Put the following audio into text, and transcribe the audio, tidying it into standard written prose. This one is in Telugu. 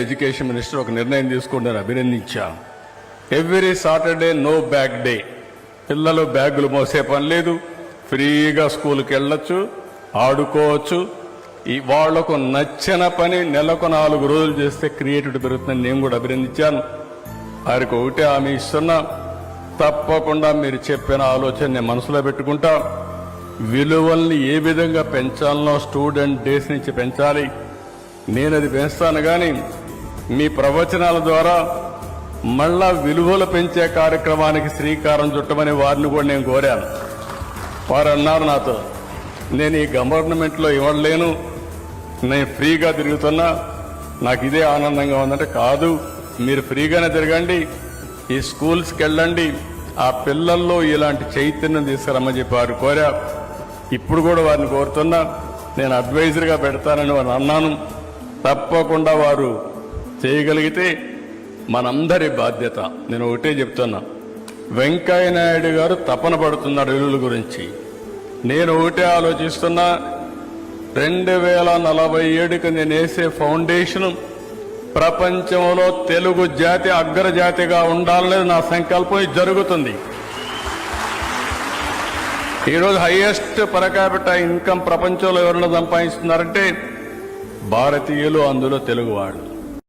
ఎడ్యుకేషన్ మినిస్టర్ ఒక నిర్ణయం తీసుకుంటారు, అభినందించాను. Every Saturday no bag day. పిల్లలు బ్యాగులు మోసే పని లేదు, ఫ్రీగా స్కూల్కి వెళ్ళొచ్చు, ఆడుకోవచ్చు. వాళ్లకు నచ్చిన పని నెలకు 4 రోజులు చేస్తే క్రియేటివిటీ పెరుగుతుందని నేను కూడా అభినందించాను. వారికి ఒకటే హామీ ఇస్తున్నా, తప్పకుండా మీరు చెప్పిన ఆలోచన నేను మనసులో పెట్టుకుంటా. విలువల్ని ఏ విధంగా పెంచాలనో స్టూడెంట్ డేస్ నుంచి పెంచాలి, నేను అది పెంచుతాను. కానీ మీ ప్రవచనాల ద్వారా మళ్ళా విలువలు పెంచే కార్యక్రమానికి శ్రీకారం చుట్టమని వారిని కూడా నేను కోరాను. వారు అన్నారు నాతో, నేను ఈ గవర్నమెంట్లో ఇవ్వలేను, నేను ఫ్రీగా తిరుగుతున్నా, నాకు ఇదే ఆనందంగా ఉందంటే, కాదు మీరు ఫ్రీగానే తిరగండి, ఈ స్కూల్స్కి వెళ్ళండి, ఆ పిల్లల్లో ఇలాంటి చైతన్యం తీసుకురమ్మని చెప్పి వారు కోరా. ఇప్పుడు కూడా వారిని కోరుతున్నా, నేను అడ్వైజర్గా పెడతానని వారు అన్నాను. తప్పకుండా వారు చేయగలిగితే మనందరి బాధ్యత. నేను ఒకటే చెప్తున్నా, వెంకయ్య నాయుడు గారు తపన పడుతున్నారు విలువల గురించి. నేను ఒకటే ఆలోచిస్తున్నా, 2047కి నేను వేసే ఫౌండేషన్ ప్రపంచంలో తెలుగు జాతి అగ్రజాతిగా ఉండాలనేది నా సంకల్పం. ఇది జరుగుతుంది. ఈరోజు హైయెస్ట్ పర్ క్యాపిటల్ ఇన్కమ్ ప్రపంచంలో ఎవరైనా సంపాదిస్తున్నారంటే భారతీయులు, అందులో తెలుగువాడు.